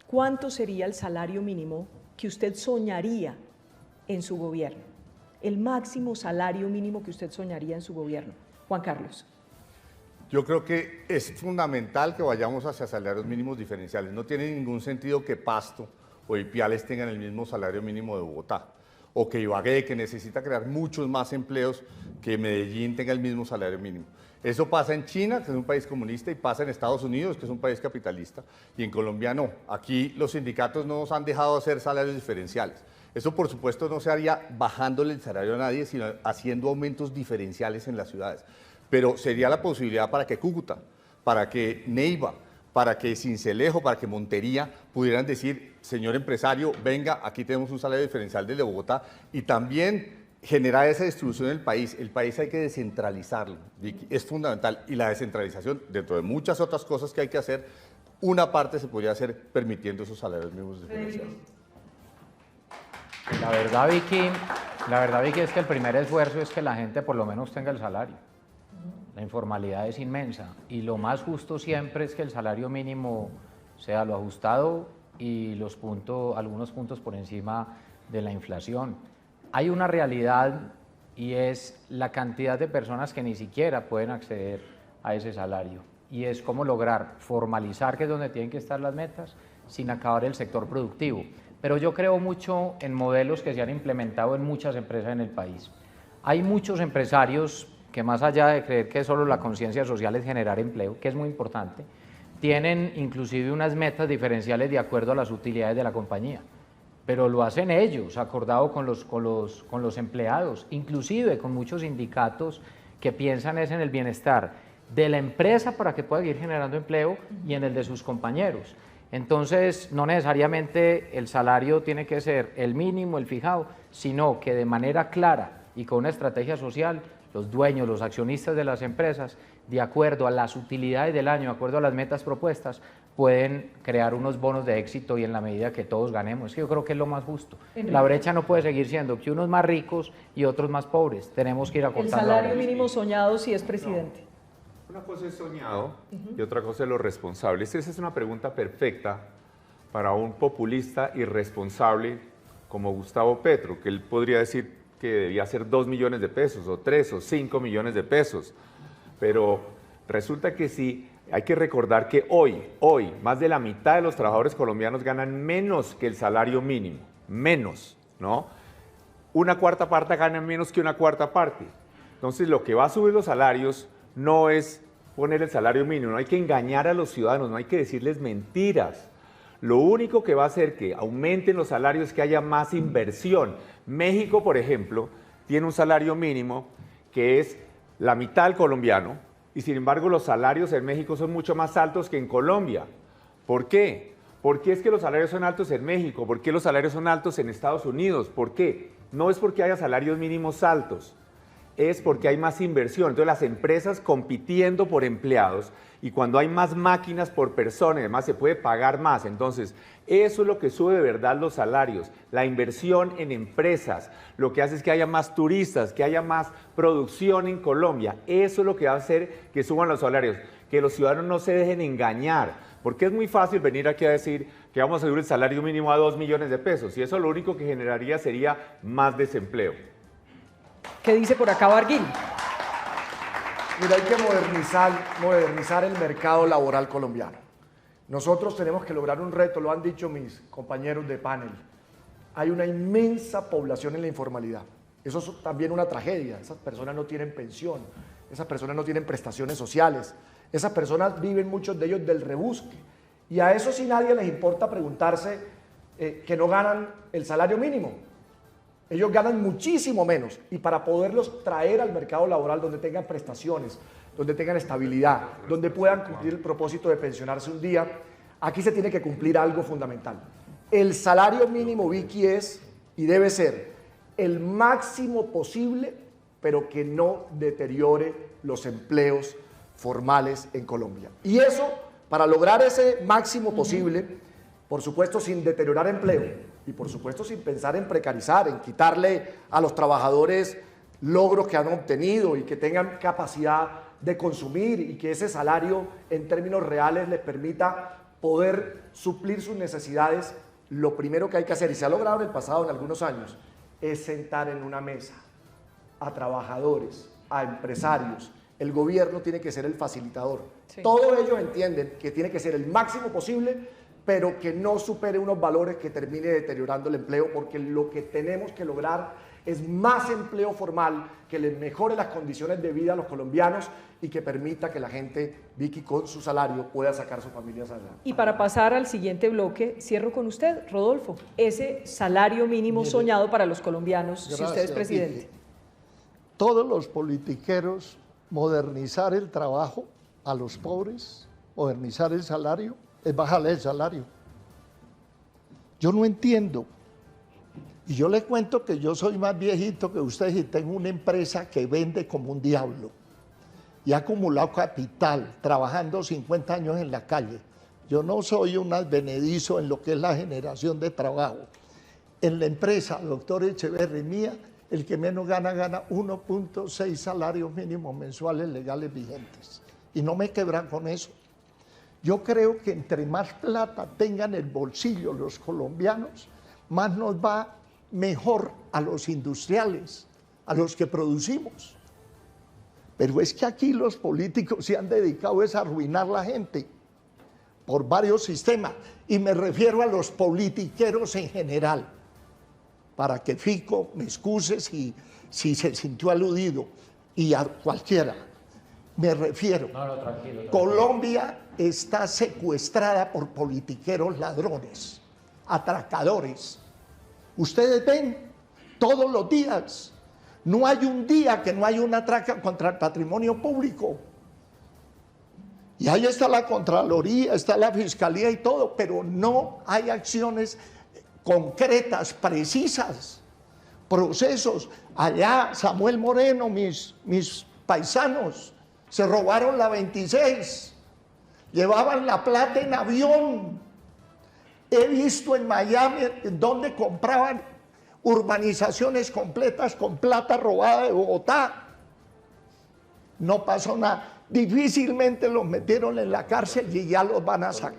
¿cuánto sería el salario mínimo que usted soñaría en su gobierno? El máximo salario mínimo que usted soñaría en su gobierno. Juan Carlos. Yo creo que es fundamental que vayamos hacia salarios mínimos diferenciales. No tiene ningún sentido que Pasto o Ipiales tengan el mismo salario mínimo de Bogotá, o que Ibagué, que necesita crear muchos más empleos, que Medellín tenga el mismo salario mínimo. Eso pasa en China, que es un país comunista, y pasa en Estados Unidos, que es un país capitalista, y en Colombia no. Aquí los sindicatos no nos han dejado hacer salarios diferenciales. Eso, por supuesto, no se haría bajándole el salario a nadie, sino haciendo aumentos diferenciales en las ciudades. Pero sería la posibilidad para que Cúcuta, para que Neiva, para que Sincelejo, para que Montería pudieran decir, señor empresario, venga, aquí tenemos un salario diferencial del de Bogotá, y también generar esa distribución en el país. El país hay que descentralizarlo, Vicky, es fundamental, y la descentralización, dentro de muchas otras cosas que hay que hacer, una parte se podría hacer permitiendo esos salarios mínimos diferenciales. La verdad, Vicky, es que el primer esfuerzo es que la gente por lo menos tenga el salario. La informalidad es inmensa y lo más justo siempre es que el salario mínimo sea lo ajustado y algunos puntos por encima de la inflación. Hay una realidad y es la cantidad de personas que ni siquiera pueden acceder a ese salario, y es cómo lograr formalizar, que es donde tienen que estar las metas, sin acabar el sector productivo. Pero yo creo mucho en modelos que se han implementado en muchas empresas en el país. Hay muchos empresarios que, más allá de creer que solo la conciencia social es generar empleo, que es muy importante, tienen inclusive unas metas diferenciales de acuerdo a las utilidades de la compañía, pero lo hacen ellos, acordado con los empleados, inclusive con muchos sindicatos que piensan es en el bienestar de la empresa para que pueda seguir generando empleo y en el de sus compañeros. Entonces, no necesariamente el salario tiene que ser el mínimo, el fijado, sino que de manera clara y con una estrategia social, los dueños, los accionistas de las empresas, de acuerdo a las utilidades del año, de acuerdo a las metas propuestas, pueden crear unos bonos de éxito, y en la medida que todos ganemos. Es que yo creo que es lo más justo. La brecha no puede seguir siendo que unos más ricos y otros más pobres. Tenemos que ir acortando. El salario mínimo soñado si es presidente. Una cosa es soñado y otra cosa es lo responsable. Esa es una pregunta perfecta para un populista irresponsable como Gustavo Petro, que él podría decir que debía ser 2 millones de pesos, o 3 o 5 millones de pesos. Pero resulta que sí, hay que recordar que hoy, más de la mitad de los trabajadores colombianos ganan menos que el salario mínimo, menos, ¿no? Una cuarta parte ganan menos que una cuarta parte. Entonces, lo que va a subir los salarios no es poner el salario mínimo, no hay que engañar a los ciudadanos, no hay que decirles mentiras. Lo único que va a hacer que aumenten los salarios es que haya más inversión. México, por ejemplo, tiene un salario mínimo que es la mitad del colombiano, y sin embargo los salarios en México son mucho más altos que en Colombia. ¿Por qué? ¿Por qué es que los salarios son altos en México? ¿Por qué los salarios son altos en Estados Unidos? ¿Por qué? No es porque haya salarios mínimos altos, es porque hay más inversión. Entonces las empresas compitiendo por empleados, y cuando hay más máquinas por persona, además se puede pagar más. Entonces eso es lo que sube de verdad los salarios, la inversión en empresas, lo que hace es que haya más turistas, que haya más producción en Colombia. Eso es lo que va a hacer que suban los salarios, que los ciudadanos no se dejen engañar, porque es muy fácil venir aquí a decir que vamos a subir el salario mínimo a 2 millones de pesos, y eso lo único que generaría sería más desempleo. ¿Qué dice por acá Barguín? Mira, hay que modernizar el mercado laboral colombiano. Nosotros tenemos que lograr un reto, lo han dicho mis compañeros de panel. Hay una inmensa población en la informalidad. Eso es también una tragedia. Esas personas no tienen pensión, esas personas no tienen prestaciones sociales, esas personas viven, muchos de ellos, del rebusque. Y a eso sí nadie les importa preguntarse que no ganan el salario mínimo. Ellos ganan muchísimo menos, y para poderlos traer al mercado laboral donde tengan prestaciones, donde tengan estabilidad, donde puedan cumplir el propósito de pensionarse un día, aquí se tiene que cumplir algo fundamental. El salario mínimo, Vicky, es y debe ser el máximo posible, pero que no deteriore los empleos formales en Colombia. Y eso, para lograr ese máximo posible, por supuesto sin deteriorar empleo, y por supuesto sin pensar en precarizar, en quitarle a los trabajadores logros que han obtenido y que tengan capacidad de consumir, y que ese salario en términos reales les permita poder suplir sus necesidades, lo primero que hay que hacer, y se ha logrado en el pasado en algunos años, es sentar en una mesa a trabajadores, a empresarios. El gobierno tiene que ser el facilitador. Sí. Todos ellos entienden que tiene que ser el máximo posible, pero que no supere unos valores que termine deteriorando el empleo, porque lo que tenemos que lograr es más empleo formal que les mejore las condiciones de vida a los colombianos y que permita que la gente, Vicky, con su salario pueda sacar a sus familias adelante. Y para pasar al siguiente bloque, cierro con usted, Rodolfo, ese salario mínimo soñado para los colombianos, si usted es presidente. Vicky. Todos los politiqueros, modernizar el trabajo a los pobres, modernizar el salario, es bajarle el salario. Yo no entiendo. Y yo le cuento que yo soy más viejito que ustedes y tengo una empresa que vende como un diablo. Y ha acumulado capital, trabajando 50 años en la calle. Yo no soy un advenedizo en lo que es la generación de trabajo. En la empresa, doctor Echeverri, mía, el que menos gana 1.6 salarios mínimos mensuales legales vigentes. Y no me quebran con eso. Yo creo que entre más plata tengan en el bolsillo los colombianos, más nos va mejor a los industriales, a los que producimos. Pero es que aquí los políticos se han dedicado a arruinar la gente por varios sistemas. Y me refiero a los politiqueros en general. Para que Fico me excuse si se sintió aludido, y a cualquiera. Me refiero, Tranquilo. Colombia está secuestrada por politiqueros ladrones, atracadores. Ustedes ven todos los días, no hay un día que no haya una atraca contra el patrimonio público. Y ahí está la Contraloría, está la Fiscalía y todo, pero no hay acciones concretas, precisas, procesos. Allá, Samuel Moreno, mis paisanos, se robaron la 26, llevaban la plata en avión. He visto en Miami donde compraban urbanizaciones completas con plata robada de Bogotá. No pasó nada. Difícilmente los metieron en la cárcel y ya los van a sacar.